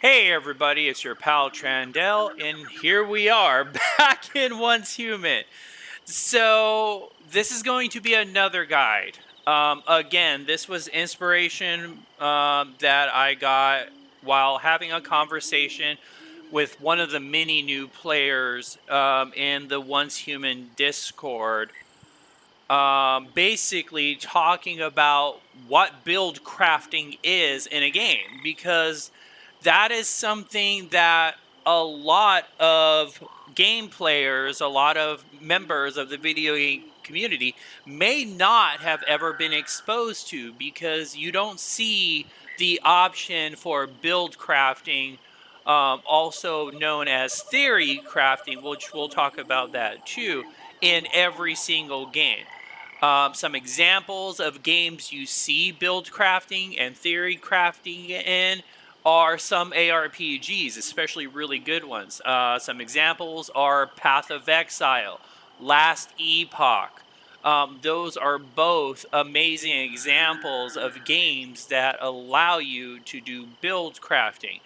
Hey everybody, it's your pal Trandell, and here we are back in Once Human. So this is going to be another guide. Again, this was inspiration that I got while having a conversation with one of the many new players in the Once Human Discord. Basically talking about what build crafting is in a game, because that is something that a lot of game players, a lot of members of the video game community may not have ever been exposed to, because you don't see the option for build crafting, also known as theory crafting, which we'll talk about that too, in every single game. Some examples of games you see build crafting and theory crafting in are some ARPGs, especially really good ones. Some examples are Path of Exile, Last Epoch. Those are both amazing examples of games that allow you to do build crafting.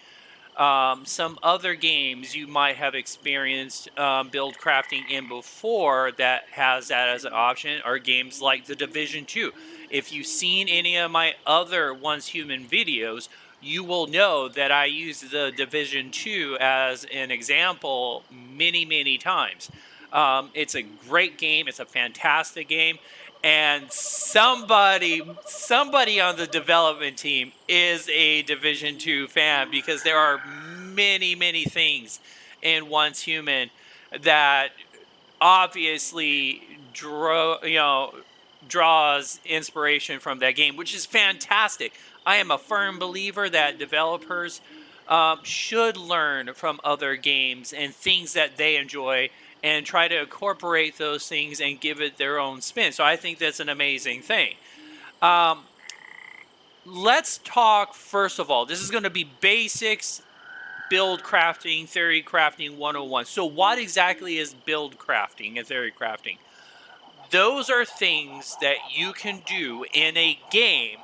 Some other games you might have experienced build crafting in before that has that as an option are games like The Division 2. If you've seen any of my other Once Human videos, you will know that I use The Division 2 as an example many times. It's a great game. It's a fantastic game. And somebody on the development team is a Division 2 fan, because there are many things in Once Human that obviously draws inspiration from that game, which is fantastic. I am a firm believer that developers should learn from other games and things that they enjoy and try to incorporate those things and give it their own spin. So I think that's an amazing thing. Um, let's talk first of all. This is going to be basics, build crafting, theory crafting 101. So what exactly is build crafting and theory crafting? Those are things that you can do in a game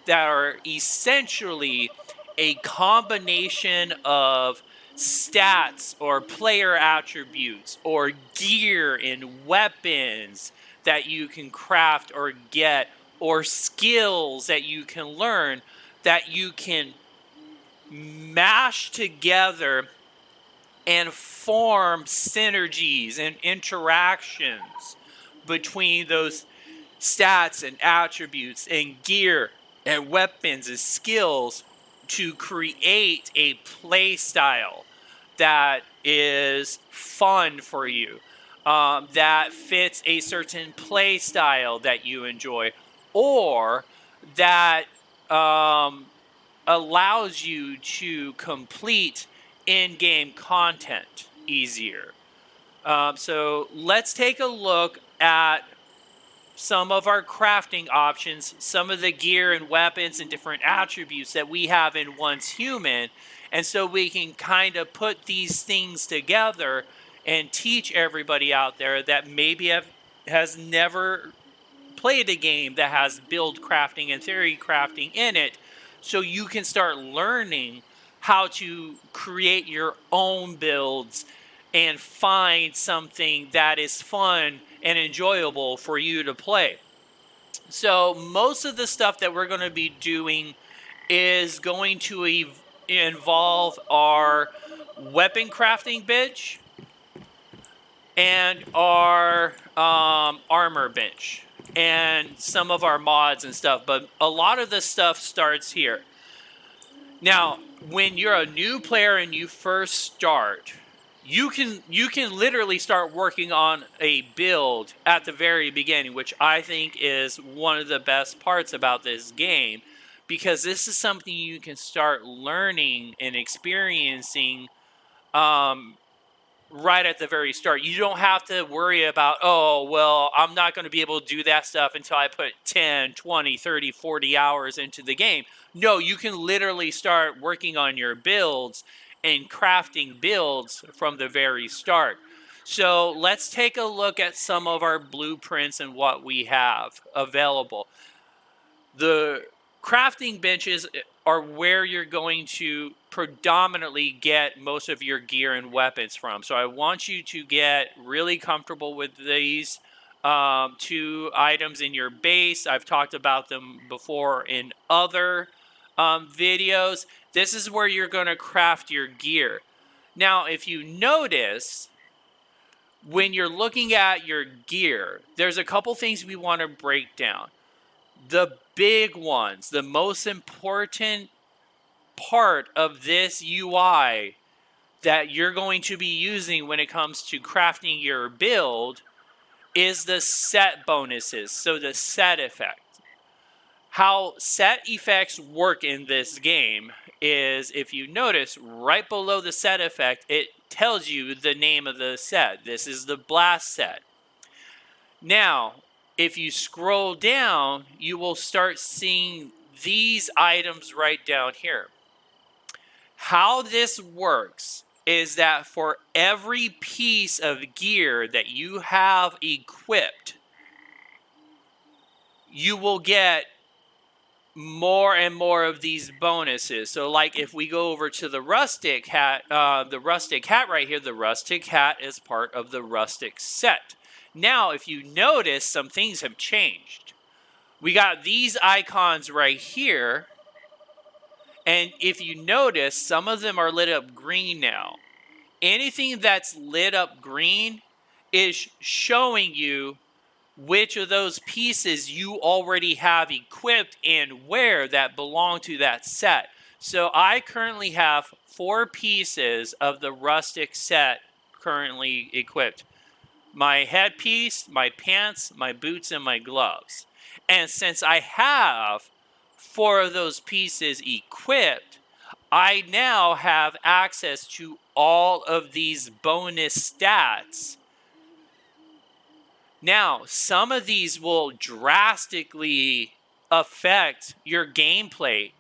that are essentially a combination of stats or player attributes or gear and weapons that you can craft or get, or skills that you can learn, that you can mash together and form synergies and interactions between those stats and attributes and gear and weapons and skills to create a play style that is fun for you, that fits a certain play style that you enjoy, or that um, allows you to complete in-game content easier. So let's take a look at some of our crafting options, some of the gear and weapons and different attributes that we have in Once Human. And so we can kind of put these things together and teach everybody out there that maybe has never played a game that has build crafting and theory crafting in it, so you can start learning how to create your own builds and find something that is fun and enjoyable for you to play. So most of the stuff that we're going to be doing is going to involve our weapon crafting bench and our armor bench and some of our mods and stuff, but a lot of the stuff starts here. Now, when you're a new player and you first start, you can literally start working on a build at the very beginning, which I think is one of the best parts about this game, because this is something you can start learning and experiencing right at the very start. You don't have to worry about, oh, well, I'm not going to be able to do that stuff until I put 10, 20, 30, 40 hours into the game. No, you can literally start working on your builds and crafting builds from the very start. So let's take a look at some of our blueprints and what we have available. The crafting benches are where you're going to predominantly get most of your gear and weapons from. So I want you to get really comfortable with these two items in your base. I've talked about them before in other videos. This is where you're going to craft your gear. Now, if you notice, when you're looking at your gear, there's a couple things we want to break down. The big ones, the most important part of this UI that you're going to be using when it comes to crafting your build is the set bonuses, so the set effect. How set effects work in this game is, if you notice, right below the set effect, it tells you the name of the set. This is the blast set. Now, if you scroll down, you will start seeing these items right down here. How this works is that for every piece of gear that you have equipped, you will get more and more of these bonuses. So like if we go over to the rustic hat right here, the rustic hat is part of the rustic set. Now, if you notice, some things have changed. We got these icons right here. And if you notice, some of them are lit up green now. Anything that's lit up green is showing you which of those pieces you already have equipped and where that belong to that set. So I currently have 4 pieces of the rustic set currently equipped. My headpiece, my pants, my boots, and my gloves. And since I have 4 of those pieces equipped, I now have access to all of these bonus stats. Now, some of these will drastically affect your gameplay.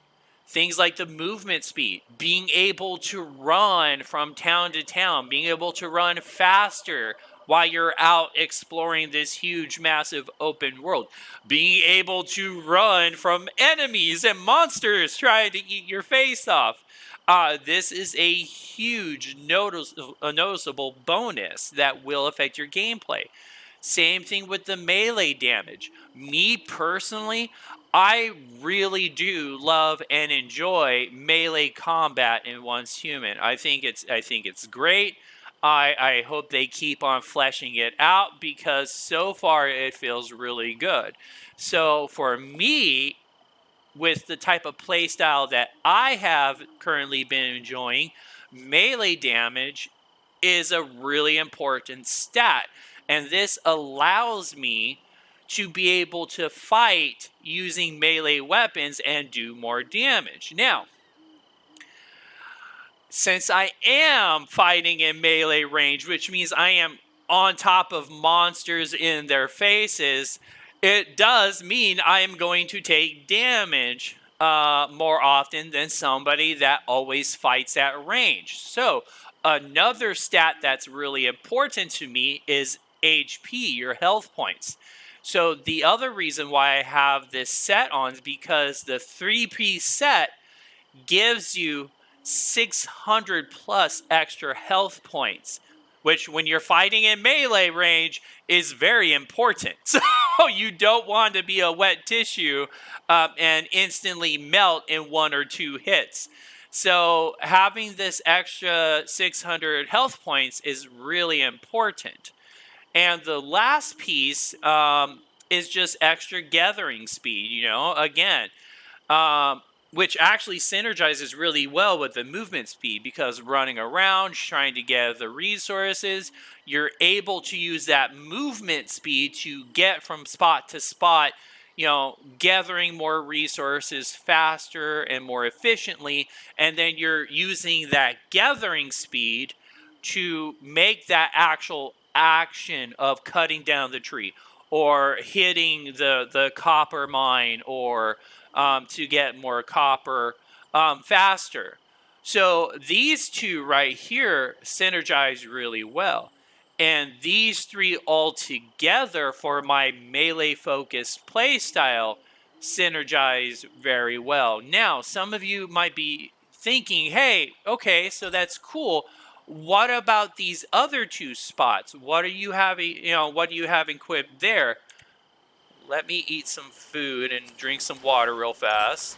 Things like the movement speed, being able to run from town to town, being able to run faster while you're out exploring this huge, massive open world, being able to run from enemies and monsters trying to eat your face off. This is a huge noticeable bonus that will affect your gameplay. Same thing with the melee damage. Me personally, I really do love and enjoy melee combat in Once Human. I think it's great. I hope they keep on fleshing it out because so far it feels really good. So for me, with the type of playstyle that I have currently been enjoying, melee damage is a really important stat. And this allows me to be able to fight using melee weapons and do more damage. Now, since I am fighting in melee range, which means I am on top of monsters in their faces, it does mean I am going to take damage more often than somebody that always fights at range. So another stat that's really important to me is HP, your health points. So the other reason why I have this set on is because the 3-piece set gives you 600 plus extra health points, which when you're fighting in melee range is very important. So you don't want to be a wet tissue and instantly melt in 1 or 2 hits. So having this extra 600 health points is really important. And the last piece is just extra gathering speed, again, which actually synergizes really well with the movement speed because running around, trying to gather resources, you're able to use that movement speed to get from spot to spot, gathering more resources faster and more efficiently. And then you're using that gathering speed to make that actual action of cutting down the tree or hitting the copper mine or to get more copper faster. So these two right here synergize really well. And these 3 all together for my melee focused playstyle synergize very well. Now, some of you might be thinking, hey, okay, so that's cool. What about these other two spots? What are you having, what do you have equipped there? Let me eat some food and drink some water real fast.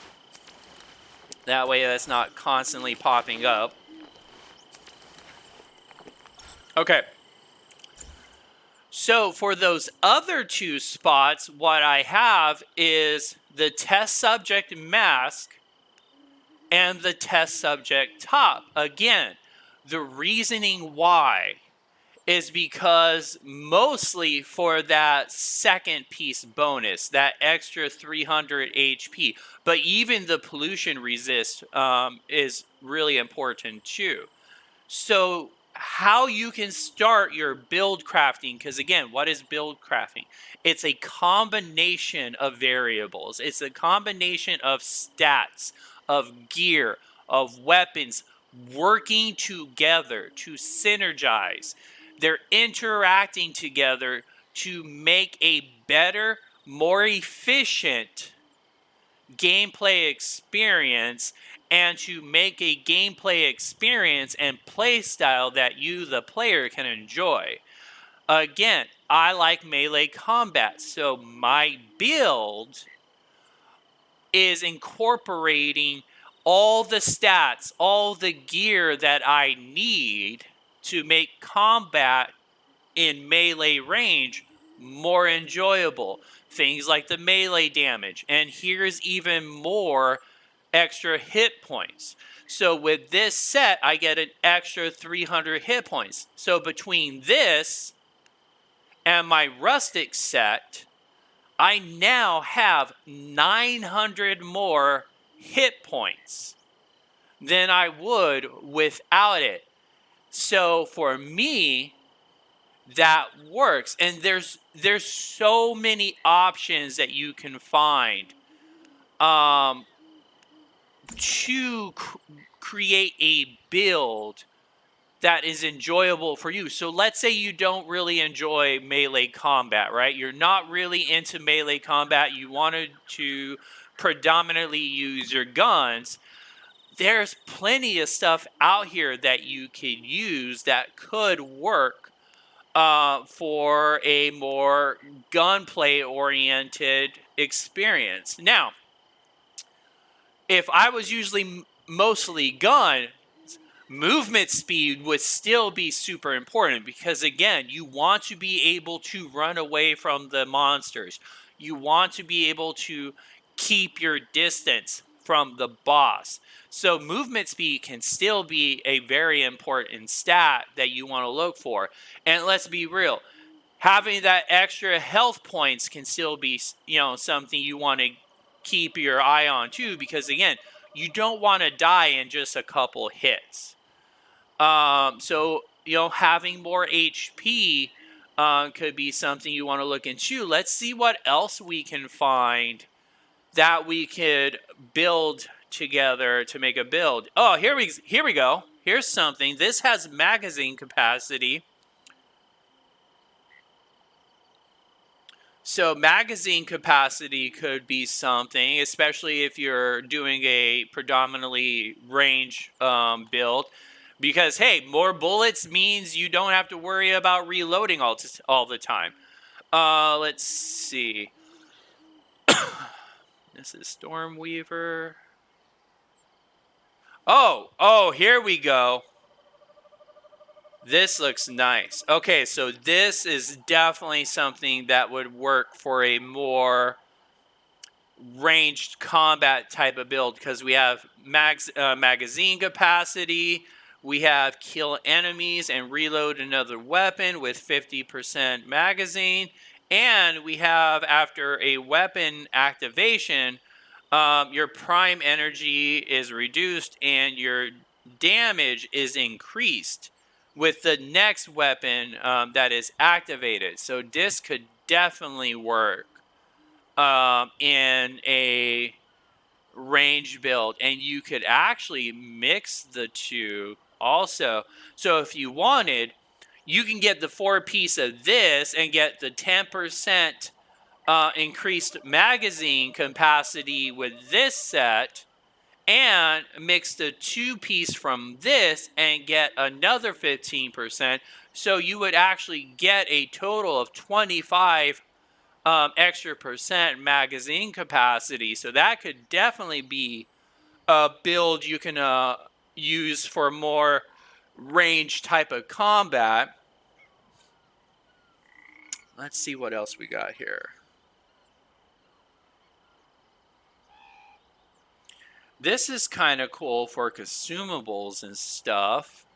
That way that's not constantly popping up. Okay. So for those other two spots, what I have is the test subject mask and the test subject top. Again, the reasoning why is because mostly for that second piece bonus, that extra 300 HP. But even the pollution resist is really important too. So how you can start your build crafting, because again, what is build crafting? It's a combination of variables. It's a combination of stats, of gear, of weapons working together to synergize. They're interacting together to make a better, more efficient gameplay experience, and to make a gameplay experience and play style that you, the player, can enjoy. Again, I like melee combat, so my build is incorporating all the stats, all the gear that I need to make combat in melee range more enjoyable. Things like the melee damage. And here's even more extra hit points. So with this set, I get an extra 300 hit points. So between this and my rustic set, I now have 900 more hit points than I would without it. So for me, that works. And there's so many options that you can find to create a build that is enjoyable for you. So let's say you don't really enjoy melee combat, right? You're not really into melee combat. You wanted to predominantly use your guns. There's plenty of stuff out here that you could use that could work for a more gunplay oriented experience. Now, if I was usually mostly gun, movement speed would still be super important because, again, you want to be able to run away from the monsters. You want to be able to keep your distance from the boss. So movement speed can still be a very important stat that you want to look for. And let's be real, having that extra health points can still be, something you want to keep your eye on too, because again, you don't want to die in just a couple hits. So having more HP could be something you want to look into. Let's see what else we can find that we could build together to make a build. Oh, here we go. Here's something. This has magazine capacity. So magazine capacity could be something, especially if you're doing a predominantly range build. Because, hey, more bullets means you don't have to worry about reloading all the time. Let's see. This is Stormweaver. Oh, here we go. This looks nice. Okay, so this is definitely something that would work for a more ranged combat type of build, because we have magazine capacity, we have kill enemies and reload another weapon with 50% magazine, and we have, after a weapon activation, your prime energy is reduced and your damage is increased with the next weapon that is activated. So this could definitely work in a range build, and you could actually mix the two also. So if you wanted, you can get the 4-piece of this and get the 10% increased magazine capacity with this set, and mix the 2-piece from this and get another 15%. So you would actually get a total of 25 extra percent magazine capacity. So that could definitely be a build you can use for more range type of combat. Let's see what else we got here. This is kind of cool for consumables and stuff.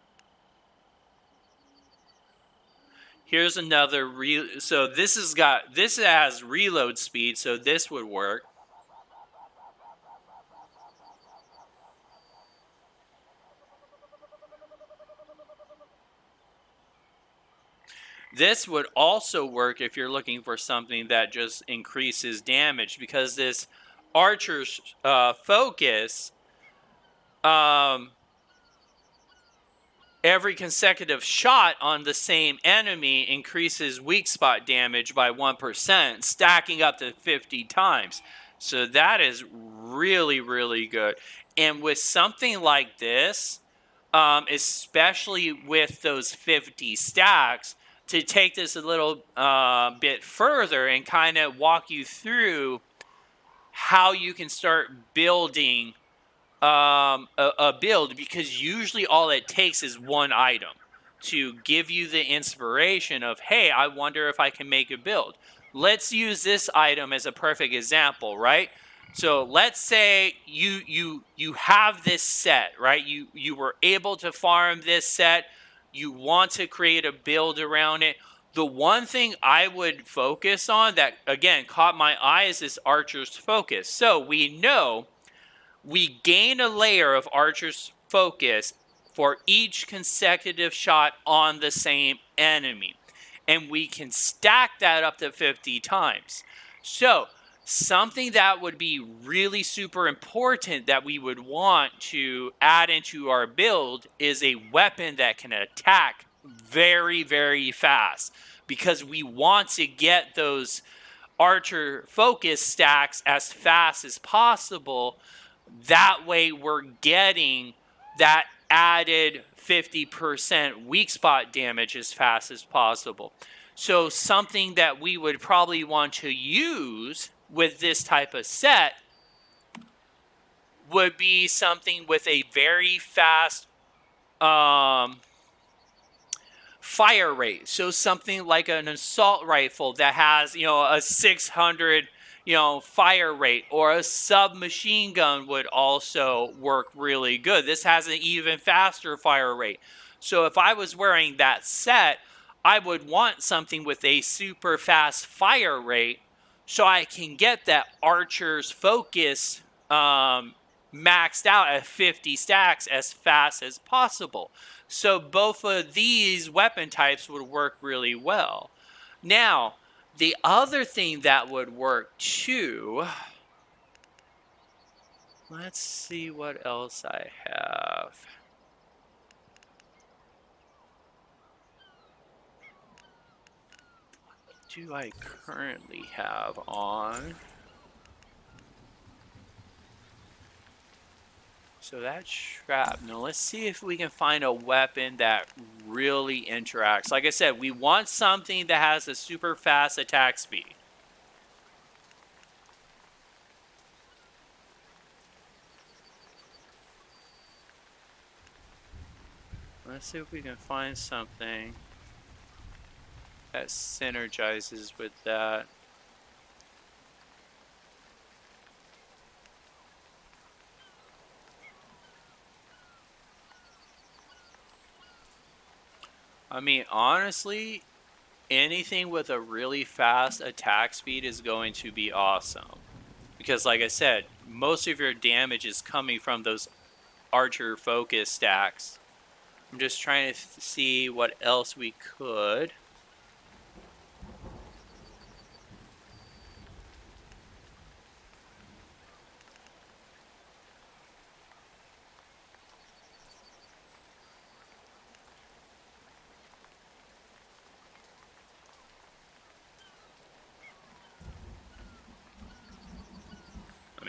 Here's another so this has reload speed, so this would work. This would also work if you're looking for something that just increases damage, because this archer's focus, every consecutive shot on the same enemy increases weak spot damage by 1%, stacking up to 50 times. So that is really, really good. And with something like this, especially with those 50 stacks, to take this a little bit further and kind of walk you through how you can start building a build, because usually all it takes is one item to give you the inspiration of, hey, I wonder if I can make a build. Let's use this item as a perfect example, right? So let's say you have this set, right? You were able to farm this set. You want to create a build around it. The one thing I would focus on that, again, caught my eye is this archer's focus. So we know we gain a layer of archer's focus for each consecutive shot on the same enemy. And we can stack that up to 50 times. So, something that would be really super important that we would want to add into our build is a weapon that can attack very, very fast. Because we want to get those archer focus stacks as fast as possible. That way we're getting that added 50% weak spot damage as fast as possible. So something that we would probably want to use with this type of set would be something with a very fast fire rate. So something like an assault rifle that has, a 600, fire rate, or a submachine gun would also work really good. This has an even faster fire rate. So if I was wearing that set, I would want something with a super fast fire rate so I can get that archer's focus maxed out at 50 stacks as fast as possible. So both of these weapon types would work really well. Now, the other thing that would work too, let's see what else I have. What do I currently have on? So that's shrapnel. Let's see if we can find a weapon that really interacts. Like I said, we want something that has a super fast attack speed. Let's see if we can find something that synergizes with that. I mean, honestly, anything with a really fast attack speed is going to be awesome. Because like I said, most of your damage is coming from those archer focus stacks. I'm just trying to see what else we could.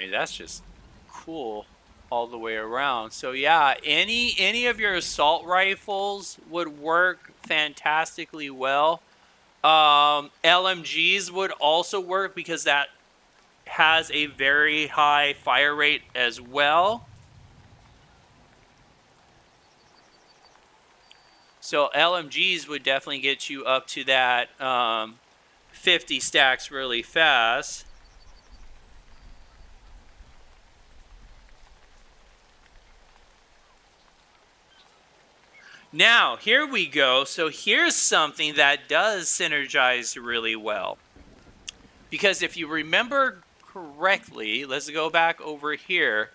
mean, that's just cool all the way around. So yeah, any of your assault rifles would work fantastically well. LMGs would also work because that has a very high fire rate as well. So LMGs would definitely get you up to that 50 stacks really fast. Now, here we go. So here's something that does synergize really well. Because if you remember correctly, let's go back over here.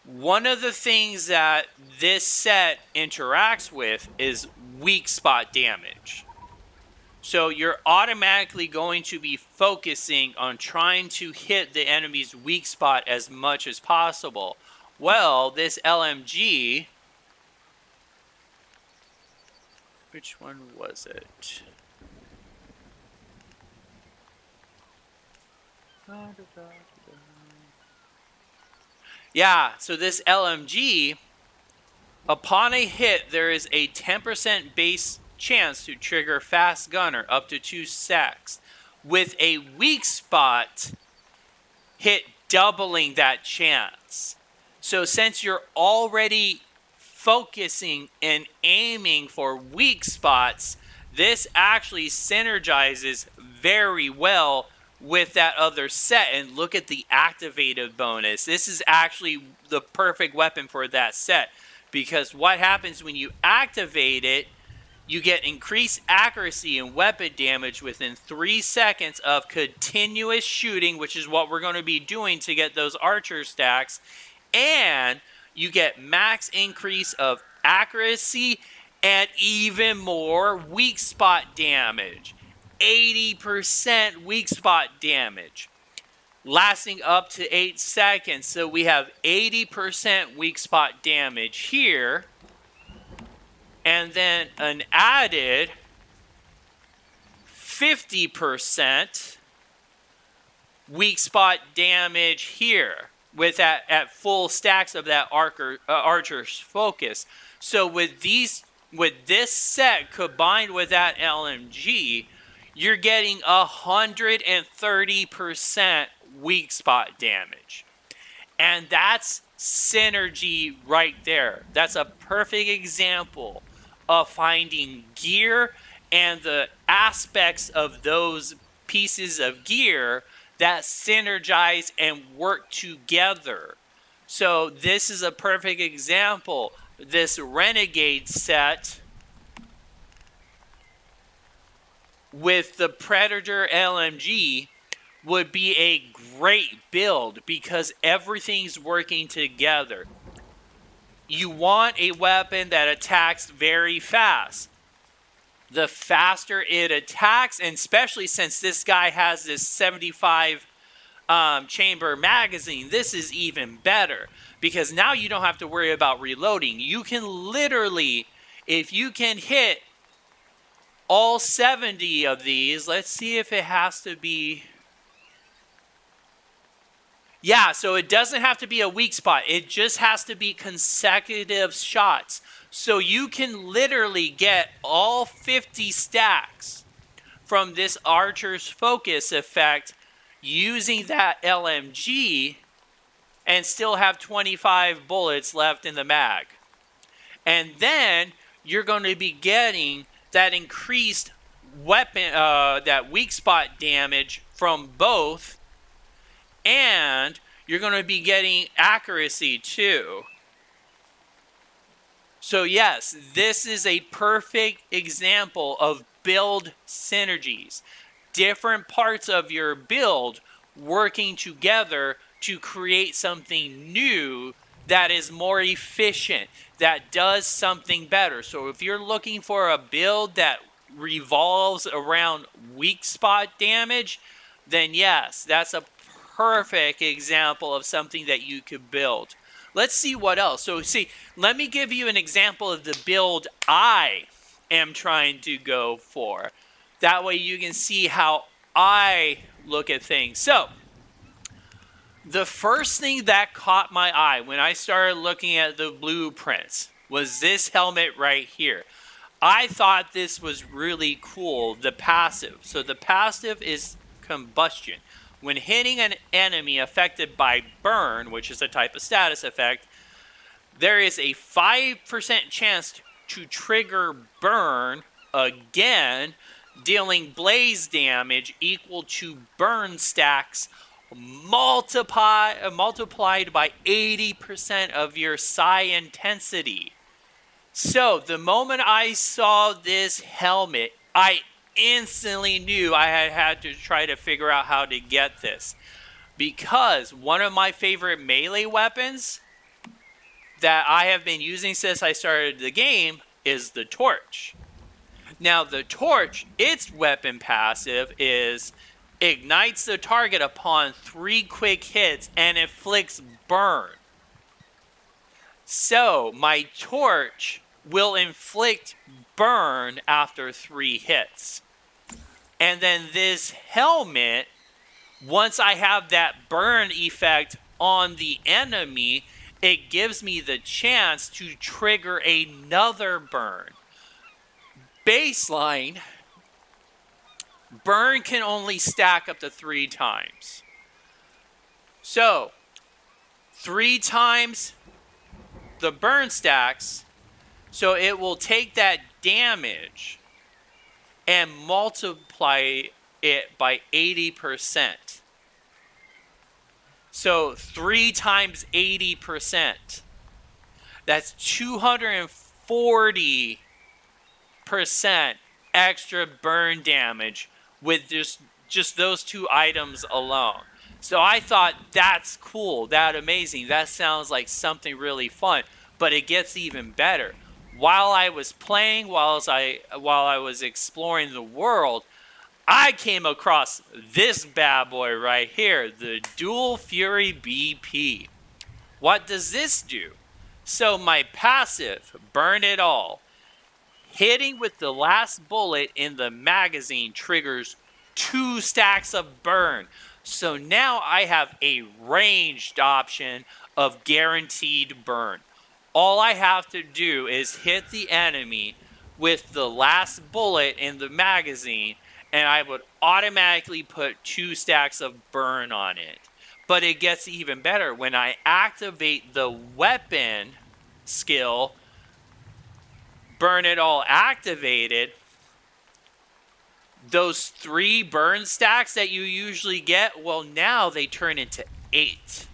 One of the things that this set interacts with is weak spot damage. So you're automatically going to be focusing on trying to hit the enemy's weak spot as much as possible. Well, this LMG, which one was it? Yeah, so this LMG, upon a hit, there is a 10% base chance to trigger fast gunner up to 2 stacks, with a weak spot hit doubling that chance. So since you're already focusing and aiming for weak spots, this actually synergizes very well with that other set. And look at the activated bonus. This is actually the perfect weapon for that set, because what happens when you activate it, you get increased accuracy and weapon damage within 3 seconds of continuous shooting, which is what we're going to be doing to get those archer stacks. And you get max increase of accuracy and even more weak spot damage. 80% weak spot damage, lasting up to 8 seconds. So we have 80% weak spot damage here. And then an added 50% weak spot damage here with that at full stacks of that archer's focus. So with this set combined with that LMG, you're getting 130% weak spot damage. And that's synergy right there. That's a perfect example of finding gear and the aspects of those pieces of gear that synergize and work together. So this is a perfect example. This Renegade set with the Predator LMG would be a great build because everything's working together. You want a weapon that attacks very fast. The faster it attacks, and especially since this guy has this 75 chamber magazine, this is even better because now you don't have to worry about reloading. You can literally, if you can hit all 70 of these, let's see if it has to be... Yeah, so it doesn't have to be a weak spot. It just has to be consecutive shots. So you can literally get all 50 stacks from this Archer's Focus effect using that LMG and still have 25 bullets left in the mag. And then you're going to be getting that increased weapon, that weak spot damage from both. And you're going to be getting accuracy too. So yes, this is a perfect example of build synergies. Different parts of your build working together to create something new that is more efficient, that does something better. So if you're looking for a build that revolves around weak spot damage, then yes, that's a perfect example of something that you could build. Let's see what else. So see, let me give you an example of the build I am trying to go for. That way you can see how I look at things. So The first thing that caught my eye when I started looking at the blueprints was this helmet right here. I thought this was really cool, the passive. So the passive is combustion. When hitting an enemy affected by burn, which is a type of status effect, there is a 5% chance to trigger burn again, dealing blaze damage equal to burn stacks multiplied by 80% of your psi intensity. So the moment I saw this helmet, I instantly knew I had to try to figure out how to get this. Because one of my favorite melee weapons that I have been using since I started the game is the torch. Now the torch, its weapon passive is ignites the target upon 3 quick hits and inflicts burn. So my torch will inflict burn after 3 hits. And then this helmet, once I have that burn effect on the enemy, it gives me the chance to trigger another burn. Baseline, burn can only stack up to 3 times. So, 3 times the burn stacks, so it will take that damage and multiply it by 80%. So 3 times 80%. That's 240% extra burn damage with just those 2 items alone. So I thought, that's cool, that's amazing, that sounds like something really fun. But it gets even better. While I was playing, while I was exploring the world, I came across this bad boy right here, the Dual Fury BP. What does this do? So my passive, Burn It All, hitting with the last bullet in the magazine triggers 2 stacks of burn. So now I have a ranged option of guaranteed burn. All I have to do is hit the enemy with the last bullet in the magazine, and I would automatically put 2 stacks of burn on it. But it gets even better. When I activate the weapon skill, Burn It All activated, those 3 burn stacks that you usually get, well, now they turn into 8.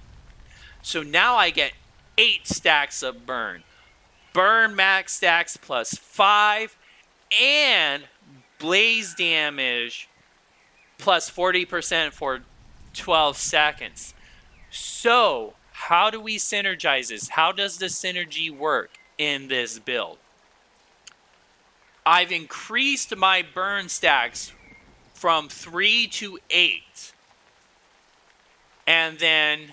So now I get 8 stacks of burn. Burn max stacks plus 5, and blaze damage plus 40% for 12 seconds. So, how do we synergize this? How does the synergy work in this build? I've increased my burn stacks from 3 to 8. And then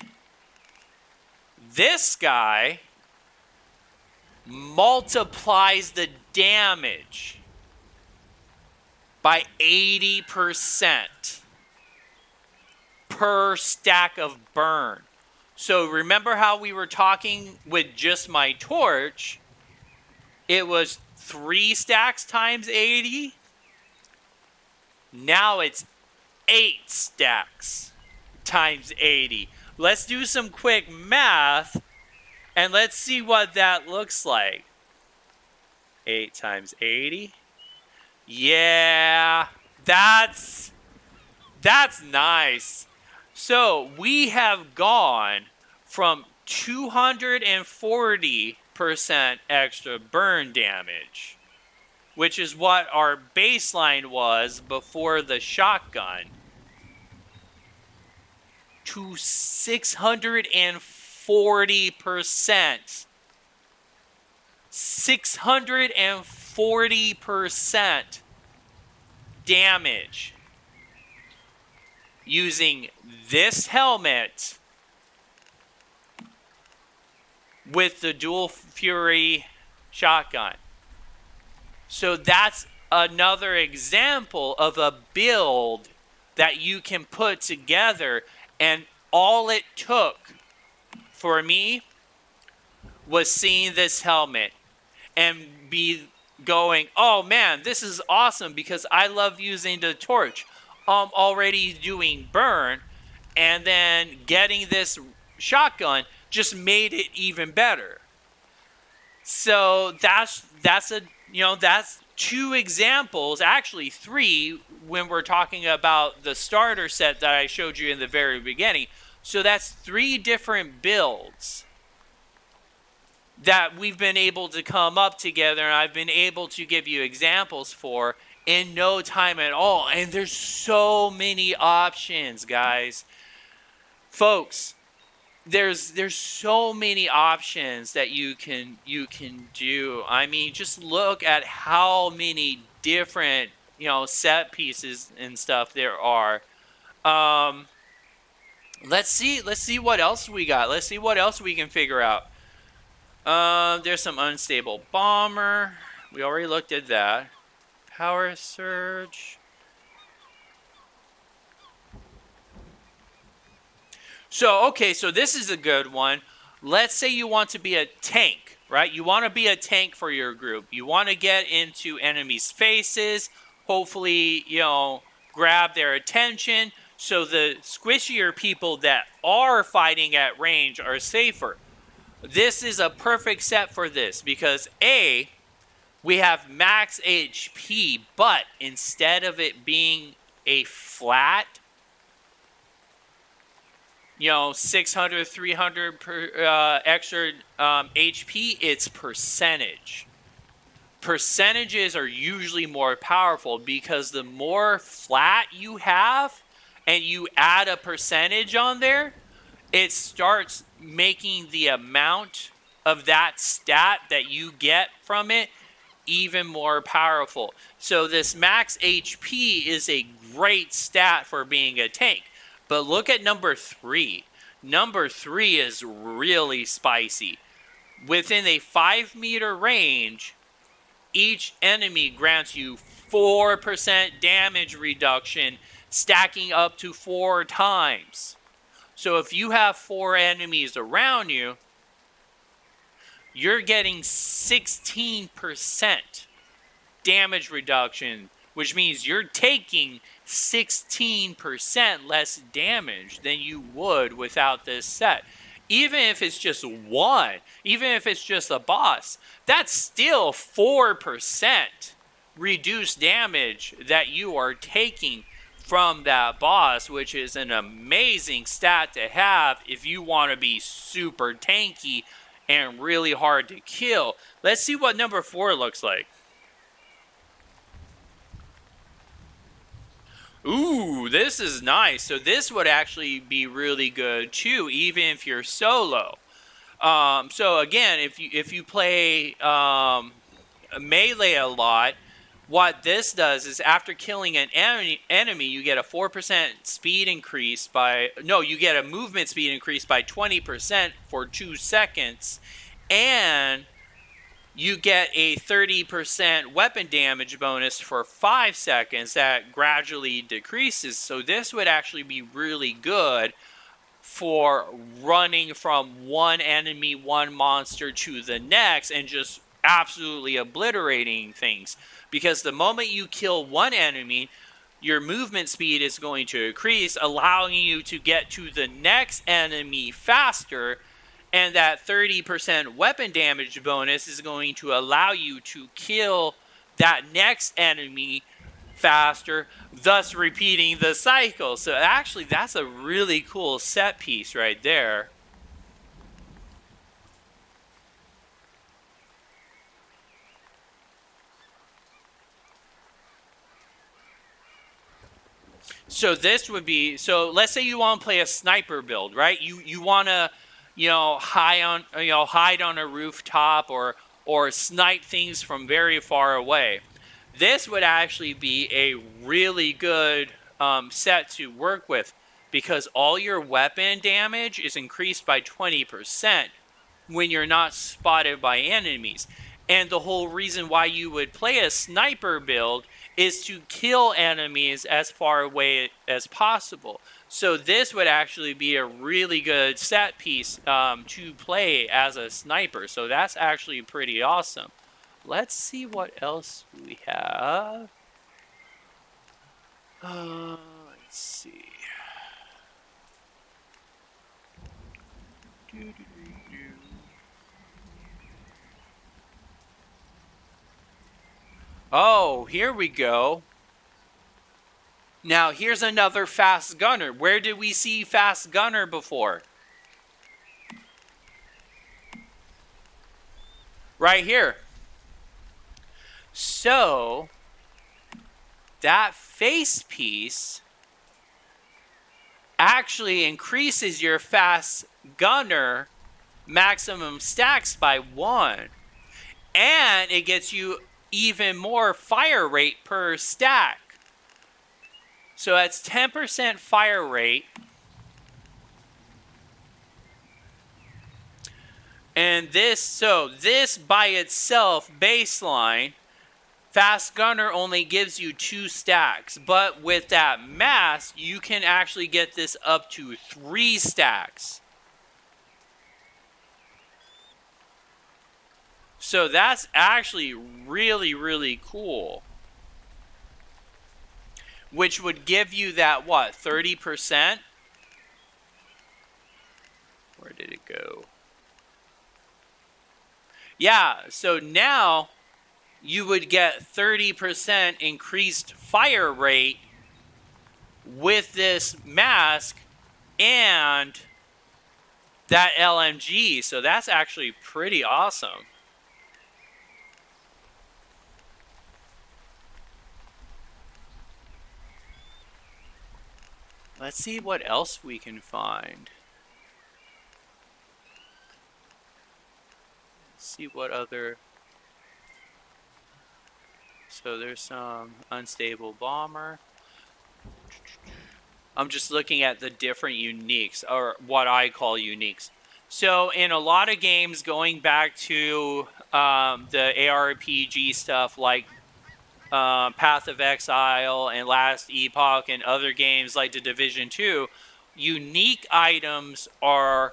this guy multiplies the damage by 80% per stack of burn. So remember how we were talking with just my torch? It was 3 stacks times 80. Now it's 8 stacks times 80. Let's do some quick math and let's see what that looks like. 8 times 80. Yeah, that's nice. So we have gone from 240% extra burn damage, which is what our baseline was before the shotgun, to 640%. 640% damage using this helmet with the Dual Fury shotgun. So that's another example of a build that you can put together, and all it took for me was seeing this helmet and be going, oh man, this is awesome because I love using the torch. I'm already doing burn, and then getting this shotgun just made it even better. So that's that's 2 examples, actually 3, when we're talking about the starter set that I showed you in the very beginning. So that's 3 different builds that we've been able to come up together, and I've been able to give you examples for in no time at all. And there's so many options, guys. Folks, there's so many options that you can do. I mean, just look at how many different, set pieces and stuff there are. Let's see what else we got. Let's see what else we can figure out. There's some unstable bomber. We already looked at that. Power surge. So, okay, so this is a good one. Let's say you want to be a tank, right? You want to be a tank for your group. You want to get into enemies' faces, hopefully, grab their attention, so the squishier people that are fighting at range are safer. This is a perfect set for this because A, we have max HP, but instead of it being a flat, 600, 300 per, extra HP, it's percentage. Percentages are usually more powerful because the more flat you have and you add a percentage on there, it starts making the amount of that stat that you get from it even more powerful. So this max HP is a great stat for being a tank. But look at number 3. Number 3 is really spicy. Within a 5-meter range, each enemy grants you 4% damage reduction, stacking up to 4 times. So if you have 4 enemies around you, you're getting 16% damage reduction, which means you're taking 16% less damage than you would without this set. Even if it's just one, even if it's just a boss, that's still 4% reduced damage that you are taking from that boss, which is an amazing stat to have if you want to be super tanky and really hard to kill. Let's see what number 4 looks like. Ooh, this is nice. So this would actually be really good too, even if you're solo. So again, if you play melee a lot, what this does is after killing an enemy, you get a 4% speed increase you get a movement speed increase by 20% for 2 seconds, and you get a 30% weapon damage bonus for 5 seconds that gradually decreases. So this would actually be really good for running from one enemy, one monster to the next and just absolutely obliterating things. Because the moment you kill one enemy, your movement speed is going to increase, allowing you to get to the next enemy faster. And that 30% weapon damage bonus is going to allow you to kill that next enemy faster, thus repeating the cycle. So actually, that's a really cool set piece right there. So this would be, so let's say you want to play a sniper build, right? You want to, hide on a rooftop or snipe things from very far away. This would actually be a really good set to work with because all your weapon damage is increased by 20% when you're not spotted by enemies. And the whole reason why you would play a sniper build is to kill enemies as far away as possible. So this would actually be a really good set piece to play as a sniper. So that's actually pretty awesome. Let's see what else we have. Let's see. Oh, here we go. Now, here's another fast gunner. Where did we see fast gunner before? Right here. So, that face piece actually increases your fast gunner maximum stacks by 1. And it gets you even more fire rate per stack. So that's 10% fire rate. And this by itself, baseline, fast gunner only gives you 2 stacks. But with that mask, you can actually get this up to 3 stacks. So that's actually really, really cool. Which would give you that, what, 30%? Where did it go? Yeah, so now you would get 30% increased fire rate with this mask and that LMG. So that's actually pretty awesome. Let's see what else we can find. Let's see what other... So there's some unstable bomber. I'm just looking at the different uniques, or what I call uniques. So in a lot of games, going back to the ARPG stuff like Path of Exile and Last Epoch and other games like The Division 2, unique items are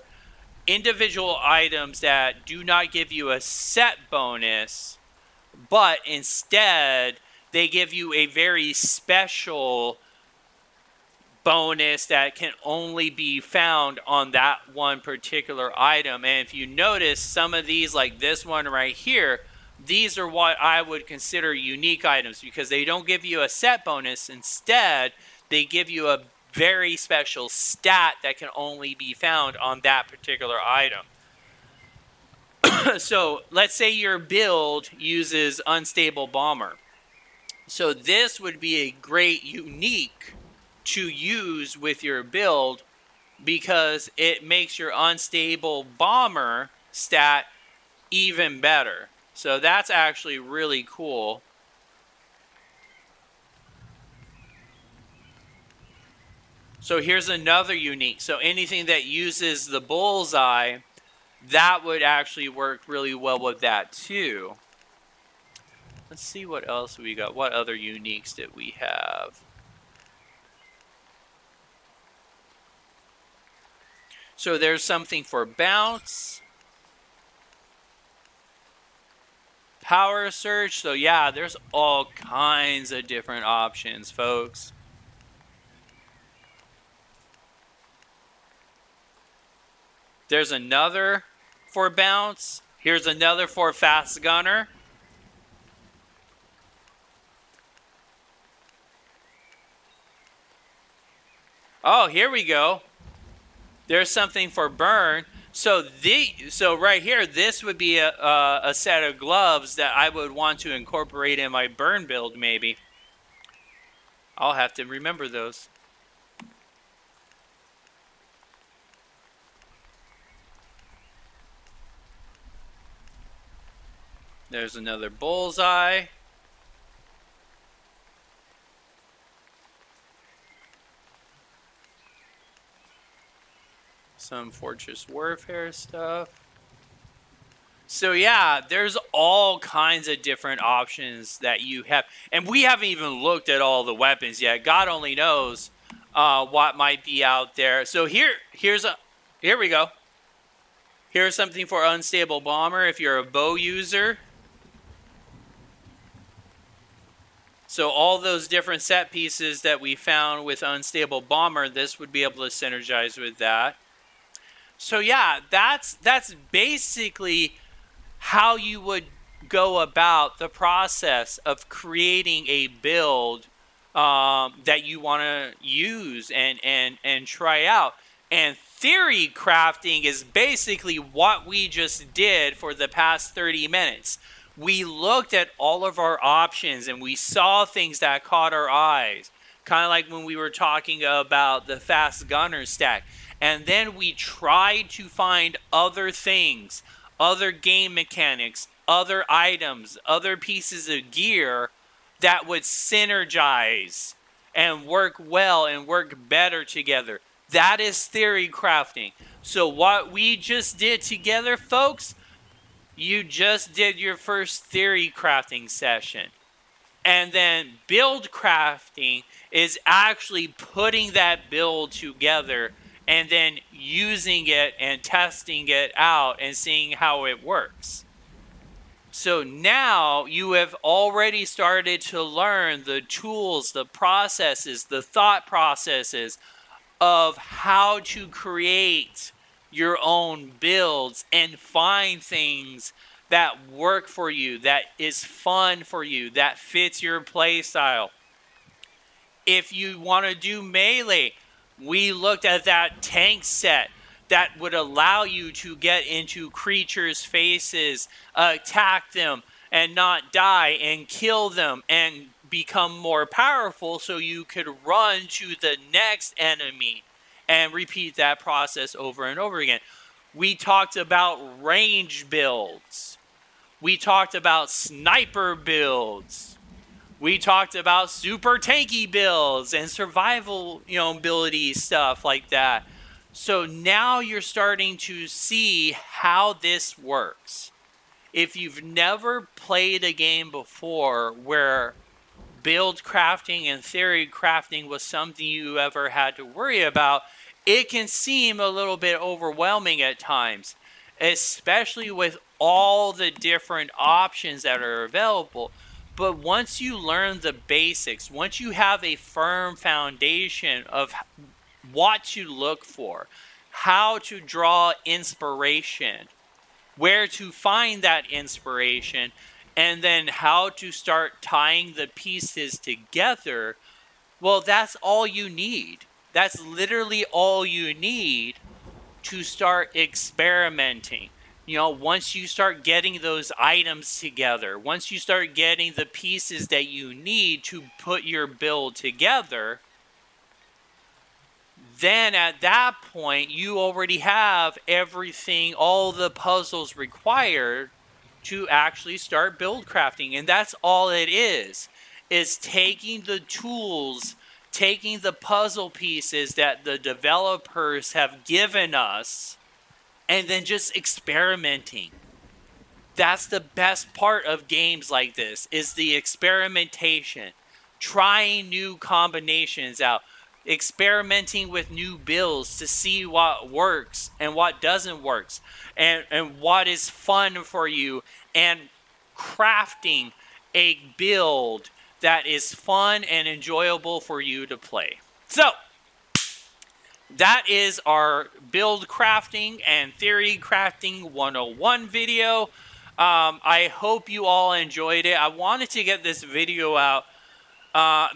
individual items that do not give you a set bonus, but instead they give you a very special bonus that can only be found on that one particular item. And if you notice, some of these, like this one right here, these are what I would consider unique items because they don't give you a set bonus. Instead, they give you a very special stat that can only be found on that particular item. So let's say your build uses unstable bomber. So this would be a great unique to use with your build because it makes your unstable bomber stat even better. So that's actually really cool. So here's another unique. So anything that uses the bullseye, that would actually work really well with that too. Let's see what else we got. What other uniques did we have? So there's something for bounce. Power surge. So yeah, there's all kinds of different options, folks. There's another for bounce. Here's another for fast gunner. Oh, here we go. There's something for burn. So right here, this would be a set of gloves that I would want to incorporate in my burn build, maybe. I'll have to remember those. There's another bullseye. Some Fortress Warfare stuff. So yeah, there's all kinds of different options that you have. And we haven't even looked at all the weapons yet. God only knows what might be out there. So here we go. Here's something for Unstable Bomber if you're a bow user. So all those different set pieces that we found with Unstable Bomber, this would be able to synergize with that. So yeah, that's basically how you would go about the process of creating a build that you want to use and try out. And theory crafting is basically what we just did for the past 30 minutes. We looked at all of our options and we saw things that caught our eyes. Kind of like when we were talking about the fast gunner stack. And then we tried to find other things, other game mechanics, other items, other pieces of gear that would synergize and work well and work better together. That is theory crafting. So what we just did together, folks, you just did your first theory crafting session. And then build crafting is actually putting that build together and then using it and testing it out and seeing how it works. So now you have already started to learn the tools, the processes, the thought processes of how to create your own builds and find things that work for you, that is fun for you, that fits your play style. If you want to do melee, we looked at that tank set that would allow you to get into creatures' faces, attack them, and not die, and kill them, and become more powerful so you could run to the next enemy and repeat that process over and over again. We talked about range builds. We talked about sniper builds. We talked about super tanky builds and survival, ability stuff like that. So now you're starting to see how this works. If you've never played a game before where build crafting and theory crafting was something you ever had to worry about, it can seem a little bit overwhelming at times, especially with all the different options that are available. But once you learn the basics, once you have a firm foundation of what to look for, how to draw inspiration, where to find that inspiration, and then how to start tying the pieces together, well, that's all you need. That's literally all you need to start experimenting. Once you start getting those items together, once you start getting the pieces that you need to put your build together, then at that point, you already have everything, all the puzzles required to actually start build crafting. And that's all it is taking the tools, taking the puzzle pieces that the developers have given us, and then just experimenting. That's the best part of games like this, is the experimentation, trying new combinations out, experimenting with new builds to see what works and what doesn't work, and what is fun for you, and crafting a build that is fun and enjoyable for you to play. So that is our build crafting and theory crafting 101 video. I hope you all enjoyed it. I wanted to get this video out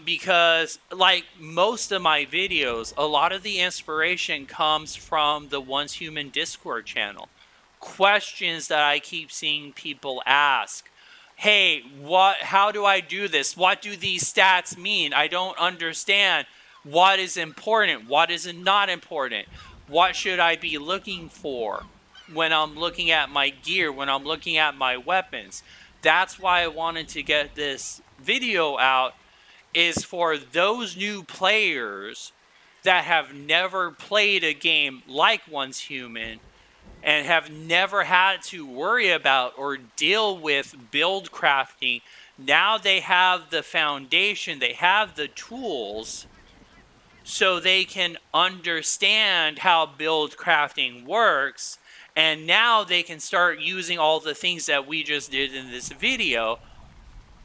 because, like most of my videos, a lot of the inspiration comes from the Once Human Discord channel. Questions that I keep seeing people ask. Hey, how do I do this? What do these stats mean? I don't understand. What is important? What is not important? What should I be looking for when I'm looking at my gear, when I'm looking at my weapons? That's why I wanted to get this video out, is for those new players that have never played a game like Once Human and have never had to worry about or deal with build crafting. Now they have the foundation, they have the tools so they can understand how Buildcrafting works, and now they can start using all the things that we just did in this video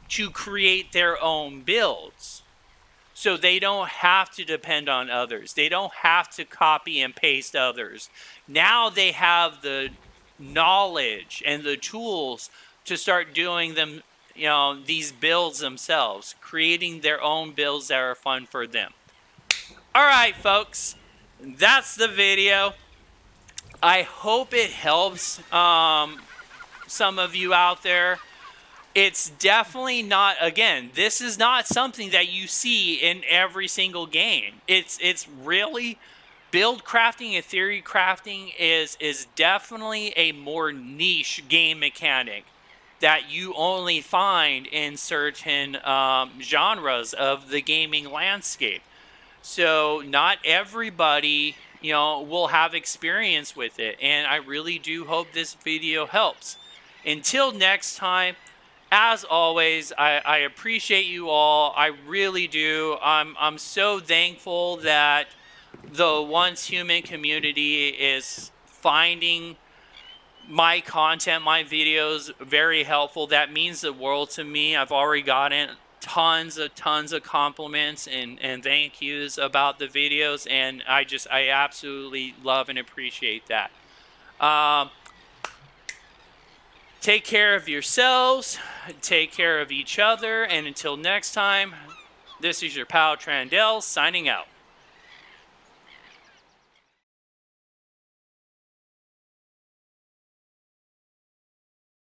to create their own builds. So they don't have to depend on others. They don't have to copy and paste others. Now they have the knowledge and the tools to start doing them, these builds themselves, creating their own builds that are fun for them. All right, folks, that's the video. I hope it helps some of you out there. It's definitely not, again, this is not something that you see in every single game. It's really, Buildcrafting and Theorycrafting is definitely a more niche game mechanic that you only find in certain genres of the gaming landscape. So not everybody, will have experience with it, and I really do hope this video helps. Until next time, as always, I appreciate you all. I really do. I'm so thankful that the Once Human community is finding my content, my videos, very helpful. That means the world to me. I've already gotten tons of compliments and thank yous about the videos, and I absolutely love and appreciate that. Take care of yourselves, take care of each other, and until next time, this is your pal Trandell signing out.